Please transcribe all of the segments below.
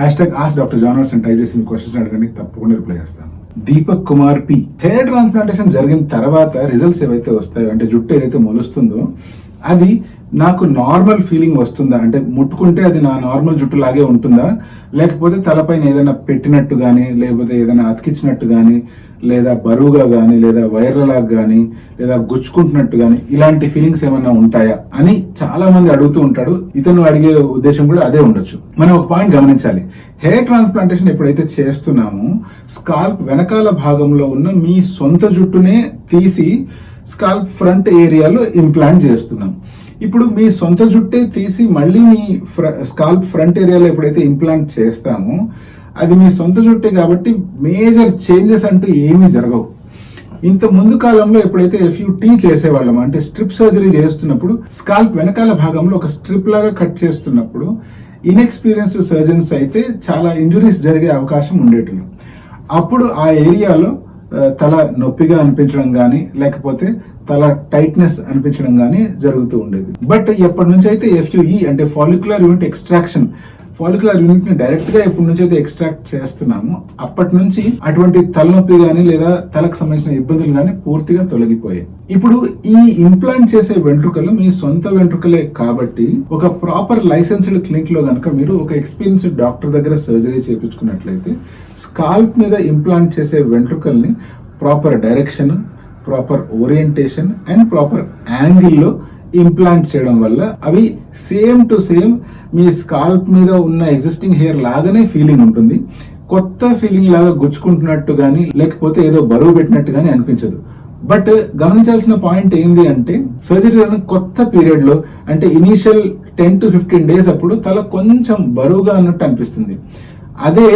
#AskDrJohnWatson అని type చేసి మీ questions అడగండి, తప్పకుండా రిప్లై చేస్తాను. Deepak Kumar P, hair transplantation జరిగిన తర్వాత రిజల్ట్స్ ఏవైతే వస్తాయో, అంటే జుట్టు ఏదైతే మొలుస్తుందో అది నాకు నార్మల్ ఫీలింగ్ వస్తుందా, అంటే ముట్టుకుంటే అది నా నార్మల్ జుట్టు లాగే ఉంటుందా, లేకపోతే తలపైన ఏదైనా పెట్టినట్టు కానీ, లేకపోతే ఏదైనా అతికించినట్టు కానీ, లేదా బరువుగా కానీ, లేదా వైర్లలాగా కానీ, లేదా గుచ్చుకుంటున్నట్టు కానీ, ఇలాంటి ఫీలింగ్స్ ఏమైనా ఉంటాయా అని చాలా మంది అడుగుతూ ఉంటాడు. ఇతను అడిగే ఉద్దేశం కూడా అదే ఉండొచ్చు. మనం ఒక పాయింట్ గమనించాలి. హెయిర్ ట్రాన్స్ప్లాంటేషన్ ఎప్పుడైతే చేస్తున్నామో స్కాల్ప్ వెనకాల భాగంలో ఉన్న మీ సొంత జుట్టునే తీసి స్కాల్ప్ ఫ్రంట్ ఏరియాలో ఇంప్లాంట్ చేస్తున్నాం. ఇప్పుడు మీ సొంత జుట్టే తీసి మళ్ళీ మీ స్కాల్ప్ ఫ్రంట్ ఏరియాలో ఎప్పుడైతే ఇంప్లాంట్ చేస్తామో అది మీ సొంత జుట్టే కాబట్టి మేజర్ చేంజెస్ అంటూ ఏమీ జరగవు. ఇంత ముందు కాలంలో ఎప్పుడైతే FUT చేసేవాళ్ళం, అంటే స్ట్రిప్ సర్జరీ చేస్తున్నప్పుడు స్కాల్ప్ వెనకాల భాగంలో ఒక స్ట్రిప్ లాగా కట్ చేస్తున్నప్పుడు ఇన్ఎక్స్పీరియన్స్డ్ సర్జన్స్ అయితే చాలా ఇంజురీస్ జరిగే అవకాశం ఉండేటివి. అప్పుడు ఆ ఏరియాలో తల నొప్పిగా అనిపించడం కానీ, లేకపోతే తల టైట్నెస్ అనిపించడం కానీ జరుగుతూ ఉండేది. బట్ ఎప్పటి నుంచి అయితే FUE అంటే follicular unit extraction, follicular unit ని డైరెక్ట్ గా ఎప్పటి నుంచి అయితే ఎక్స్ట్రాక్ట్ చేస్తున్నామో అప్పటి నుంచి అటువంటి తలనొప్పి కానీ లేదా తలకు సంబంధించిన ఇబ్బందులు కానీ పూర్తిగా తొలగిపోయాయి. ఇప్పుడు ఈ ఇంప్లాంట్ చేసే వెంట్రుకలు మీ సొంత వెంట్రుకలే కాబట్టి ఒక ప్రాపర్ లైసెన్స్డ్ క్లినిక్ లో కనుక మీరు ఒక ఎక్స్పీరియన్స్డ్ డాక్టర్ దగ్గర సర్జరీ చేయించుకున్నట్లయితే స్కాల్ప్ మీద ఇంప్లాంట్ చేసే వెంట్రుకల్ని proper direction, proper orientation and proper యాంగిల్లో ఇంప్లాంట్ చేయడం వల్ల అవి సేమ్ టు సేమ్ మీ స్కాల్ప్ మీద ఉన్న ఎగ్జిస్టింగ్ హెయిర్ లాగానే ఫీలింగ్ ఉంటుంది. కొత్త ఫీలింగ్ లాగా గుచ్చుకుంటున్నట్టు కానీ, లేకపోతే ఏదో బరువు పెట్టినట్టు కానీ అనిపించదు. బట్ గమనించాల్సిన పాయింట్ ఏంది అంటే, సర్జరీ కొత్త పీరియడ్ లో, అంటే ఇనీషియల్ 10 to 15 days అప్పుడు తల కొంచెం బరువుగా అన్నట్టు అనిపిస్తుంది. అదే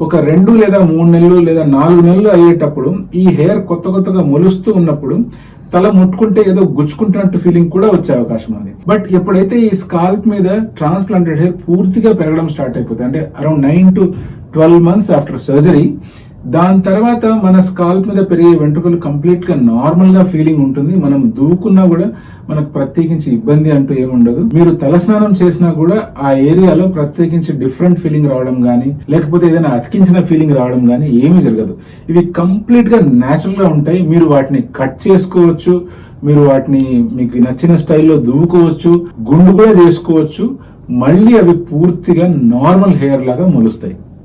ఒక 2 లేదా 3 నెలలు లేదా 4 నెలలు అయ్యేటప్పుడు ఈ హెయిర్ కొత్తగా మొలుస్తూ ఉన్నప్పుడు తల ముట్టుకుంటే ఏదో గుచ్చుకుంటున్నట్టు ఫీలింగ్ కూడా వచ్చే అవకాశం ఉంది. బట్ ఎప్పుడైతే ఈ స్కాల్ప్ మీద ట్రాన్స్ప్లాంటెడ్ హెయిర్ పూర్తిగా పెరగడం స్టార్ట్ అయిపోతుంది, అంటే around 9 to 12 months after surgery, దాని తర్వాత మన స్కాల్ప్ మీద పెరిగే వెంట్రుకలు కంప్లీట్ గా నార్మల్ గా ఫీలింగ్ ఉంటుంది. మనం దూకున్నా కూడా మనకు ప్రత్యేకించి ఇబ్బంది అంటూ ఏముండదు. మీరు తలస్నానం చేసినా కూడా ఆ ఏరియాలో ప్రత్యేకించి డిఫరెంట్ ఫీలింగ్ రావడం కానీ, లేకపోతే ఏదైనా అతికించిన ఫీలింగ్ రావడం కానీ ఏమీ జరగదు. ఇవి కంప్లీట్ గా న్యాచురల్ గా ఉంటాయి. మీరు వాటిని కట్ చేసుకోవచ్చు, మీరు వాటిని మీకు నచ్చిన స్టైల్లో దువ్వుకోవచ్చు, గుండు కూడా చేసుకోవచ్చు. మళ్ళీ అవి పూర్తిగా నార్మల్ హెయిర్ లాగా మొలుస్తాయి.